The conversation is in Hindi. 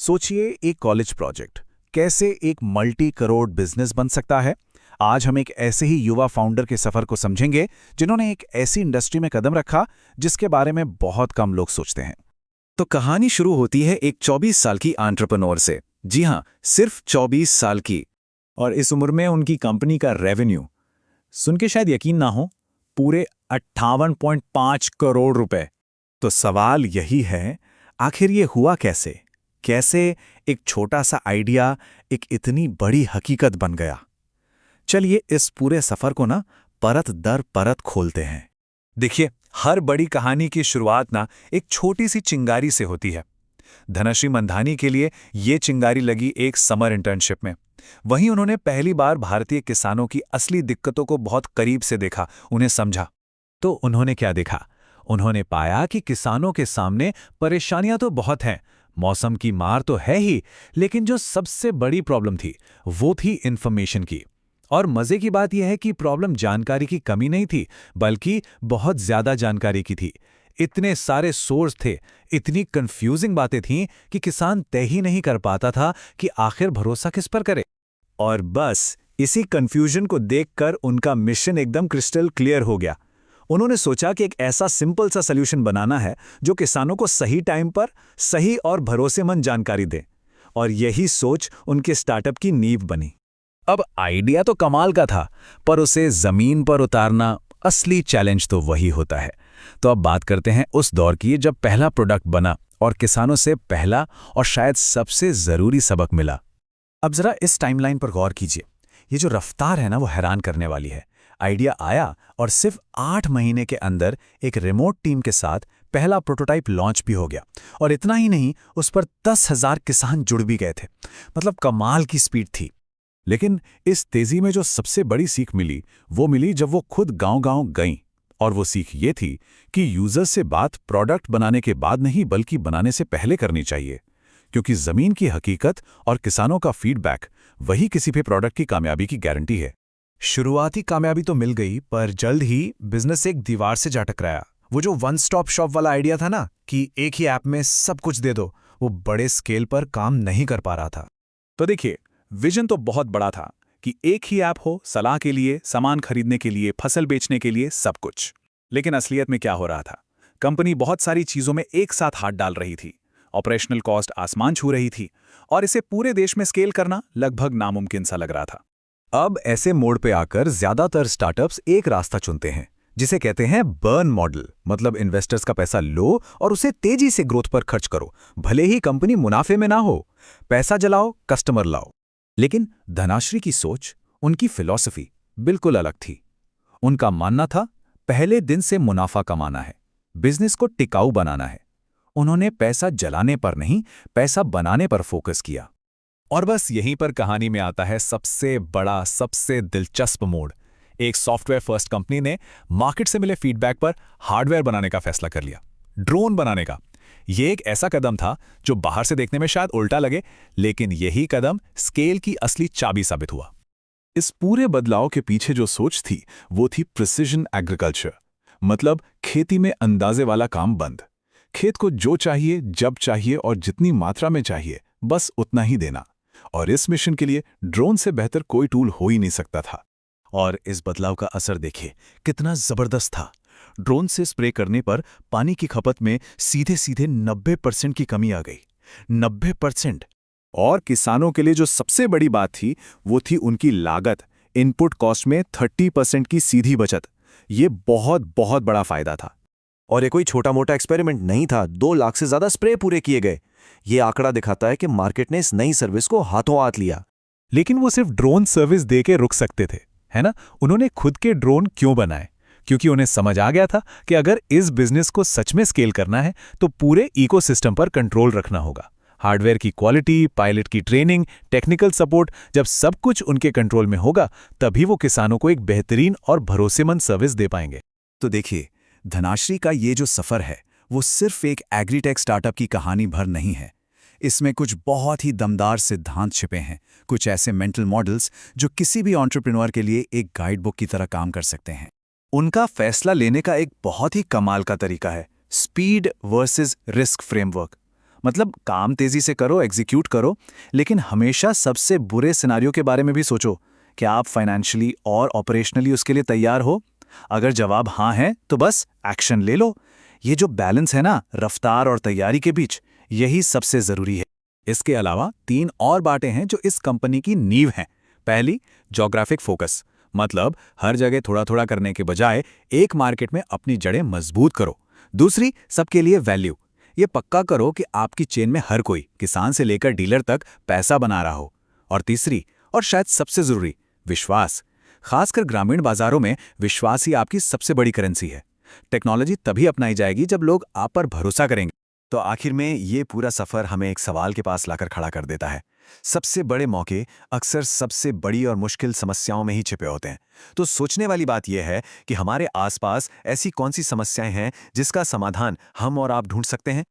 सोचिए एक कॉलेज प्रोजेक्ट कैसे एक मल्टी करोड़ बिजनेस बन सकता है। आज हम एक ऐसे ही युवा फाउंडर के सफर को समझेंगे जिन्होंने एक ऐसी इंडस्ट्री में कदम रखा जिसके बारे में बहुत कम लोग सोचते हैं। तो कहानी शुरू होती है एक 24 साल की एंटरप्रेन्योर से। जी हां, सिर्फ 24 साल की। और इस उम्र में उनकी कंपनी का रेवेन्यू, सुन के शायद यकीन ना हो, पूरे 58.5 करोड़ रुपए। तो सवाल यही है, आखिर ये हुआ कैसे? कैसे एक छोटा सा आइडिया एक इतनी बड़ी हकीकत बन गया? चलिए इस पूरे सफर को परत दर परत खोलते हैं। देखिए, हर बड़ी कहानी की शुरुआत एक छोटी सी चिंगारी से होती है। धनश्री मंधानी के लिए ये चिंगारी लगी एक समर इंटर्नशिप में। वहीं उन्होंने पहली बार भारतीय किसानों की असली दिक्कतों को बहुत करीब से देखा, उन्हें समझा। तो उन्होंने क्या देखा? उन्होंने पाया कि किसानों के सामने परेशानियां तो बहुत हैं, मौसम की मार तो है ही, लेकिन जो सबसे बड़ी प्रॉब्लम थी वो थी इंफॉर्मेशन की। और मजे की बात यह है कि प्रॉब्लम जानकारी की कमी नहीं थी, बल्कि बहुत ज्यादा जानकारी की थी। इतने सारे सोर्स थे, इतनी कंफ्यूजिंग बातें थीं कि किसान तय ही नहीं कर पाता था कि आखिर भरोसा किस पर करे। और बस इसी कंफ्यूजन को देखकर उनका मिशन एकदम क्रिस्टल क्लियर हो गया। उन्होंने सोचा कि एक ऐसा सिंपल सा सल्यूशन बनाना है जो किसानों को सही टाइम पर सही और भरोसेमंद जानकारी दे। और यही सोच उनके स्टार्टअप की नींव बनी। अब आइडिया तो कमाल का था, पर उसे जमीन पर उतारना असली चैलेंज तो वही होता है। तो अब बात करते हैं उस दौर की जब पहला प्रोडक्ट बना और किसानों से पहला और शायद सबसे जरूरी सबक मिला। अब जरा इस टाइमलाइन पर गौर कीजिए। ये जो रफ्तार है वो हैरान करने वाली है। आइडिया आया और सिर्फ 8 महीने के अंदर एक रिमोट टीम के साथ पहला प्रोटोटाइप लॉन्च भी हो गया। और इतना ही नहीं, उस पर 10,000 किसान जुड़ भी गए थे। मतलब कमाल की स्पीड थी। लेकिन इस तेजी में जो सबसे बड़ी सीख मिली वो मिली जब वो खुद गांव-गांव गईं। और वो सीख ये थी कि यूजर से बात प्रोडक्ट बनाने के बाद नहीं, बल्कि बनाने से पहले करनी चाहिए। क्योंकि जमीन की हकीकत और किसानों का फीडबैक वही किसी भी प्रोडक्ट की कामयाबी की गारंटी है। शुरुआती कामयाबी तो मिल गई, पर जल्द ही बिजनेस एक दीवार से जा टकराया। वो जो वन स्टॉप शॉप वाला आइडिया था कि एक ही ऐप में सब कुछ दे दो, वो बड़े स्केल पर काम नहीं कर पा रहा था। तो देखिए, विजन तो बहुत बड़ा था कि एक ही ऐप हो, सलाह के लिए, सामान खरीदने के लिए, फसल बेचने के लिए, सब कुछ। लेकिन असलियत में क्या हो रहा था? कंपनी बहुत सारी चीजों में एक साथ हाथ डाल रही थी। ऑपरेशनल कॉस्ट आसमान छू रही थी और इसे पूरे देश में स्केल करना लगभग नामुमकिन सा लग रहा था। अब ऐसे मोड़ पे आकर ज्यादातर स्टार्टअप्स एक रास्ता चुनते हैं, जिसे कहते हैं बर्न मॉडल। मतलब इन्वेस्टर्स का पैसा लो और उसे तेजी से ग्रोथ पर खर्च करो, भले ही कंपनी मुनाफे में ना हो। पैसा जलाओ, कस्टमर लाओ। लेकिन धनाश्री की सोच, उनकी फिलॉसफी बिल्कुल अलग थी। उनका मानना था पहले दिन से मुनाफा कमाना है, बिजनेस को टिकाऊ बनाना है। उन्होंने पैसा जलाने पर नहीं, पैसा बनाने पर फोकस किया। और बस यहीं पर कहानी में आता है सबसे बड़ा, सबसे दिलचस्प मोड़। एक सॉफ्टवेयर फर्स्ट कंपनी ने मार्केट से मिले फीडबैक पर हार्डवेयर बनाने का फैसला कर लिया, ड्रोन बनाने का। यह एक ऐसा कदम था जो बाहर से देखने में शायद उल्टा लगे, लेकिन यही कदम स्केल की असली चाबी साबित हुआ। इस पूरे बदलाव के पीछे जो सोच थी वो थी प्रिसिजन एग्रीकल्चर। मतलब खेती में अंदाजे वाला काम बंद। खेत को जो चाहिए, जब चाहिए और जितनी मात्रा में चाहिए, बस उतना ही देना। और इस मिशन के लिए ड्रोन से बेहतर कोई टूल हो ही नहीं सकता था। और इस बदलाव का असर देखिए कितना जबरदस्त था। ड्रोन से स्प्रे करने पर पानी की खपत में सीधे सीधे 90% की कमी आ गई। 90%। और किसानों के लिए जो सबसे बड़ी बात थी वो थी उनकी लागत। इनपुट कॉस्ट में 30% की सीधी बचत। ये बहुत बहुत बड़ा फायदा था। और ये कोई छोटा मोटा एक्सपेरिमेंट नहीं था। 2 लाख से ज्यादा स्प्रे पूरे किए गए। ये आंकड़ा दिखाता है कि मार्केट ने इस नई सर्विस को हाथों हाथ लिया। लेकिन वो सिर्फ ड्रोन सर्विस दे के रुक सकते थे, है ना? उन्होंने खुद के ड्रोन क्यों बनाए? क्योंकि उन्हें समझ आ गया था कि अगर इस बिजनेस को सच में स्केल करना है तो पूरे इकोसिस्टम पर कंट्रोल रखना होगा। हार्डवेयर की क्वालिटी, पायलट की ट्रेनिंग, टेक्निकल सपोर्ट, जब सब कुछ उनके कंट्रोल में होगा तभी वो किसानों को एक बेहतरीन और भरोसेमंद सर्विस दे पाएंगे। तो देखिए, धनाश्री का ये जो सफर है वो सिर्फ एक एग्रीटेक स्टार्टअप की कहानी भर नहीं है। इसमें कुछ बहुत ही दमदार सिद्धांत छिपे हैं, कुछ ऐसे मेंटल मॉडल्स जो किसी भी एंटरप्रेन्योर के लिए एक गाइड बुक की तरह काम कर सकते हैं। उनका फैसला लेने का एक बहुत ही कमाल का तरीका है, स्पीड वर्सेस रिस्क फ्रेमवर्क। मतलब काम तेजी से करो, एग्जीक्यूट करो, लेकिन हमेशा सबसे बुरे सिनारियो के बारे में भी सोचो। क्या आप फाइनेंशियली और ऑपरेशनली उसके लिए तैयार हो? अगर जवाब हाँ है तो बस एक्शन ले लो। ये जो बैलेंस है ना रफ्तार और तैयारी के बीच, यही सबसे जरूरी है। इसके अलावा 3 और बातें हैं जो इस कंपनी की नींव हैं। पहली, ज्योग्राफिक फोकस, मतलब हर जगह थोड़ा थोड़ा करने के बजाय एक मार्केट में अपनी जड़ें मजबूत करो। दूसरी, सबके लिए वैल्यू, ये पक्का करो कि आपकी चेन में हर कोई, किसान से लेकर डीलर तक, पैसा बना रहा हो। और तीसरी, और शायद सबसे जरूरी, विश्वास। खासकर ग्रामीण बाजारों में विश्वास ही आपकी सबसे बड़ी करेंसी है। टेक्नोलॉजी तभी अपनाई जाएगी जब लोग आप पर भरोसा करेंगे। तो आखिर में ये पूरा सफर हमें एक सवाल के पास लाकर खड़ा कर देता है। सबसे बड़े मौके अक्सर सबसे बड़ी और मुश्किल समस्याओं में ही छिपे होते हैं। तो सोचने वाली बात यह है कि हमारे आसपास ऐसी कौन सी समस्याएं हैं जिसका समाधान हम और आप ढूंढ सकते हैं।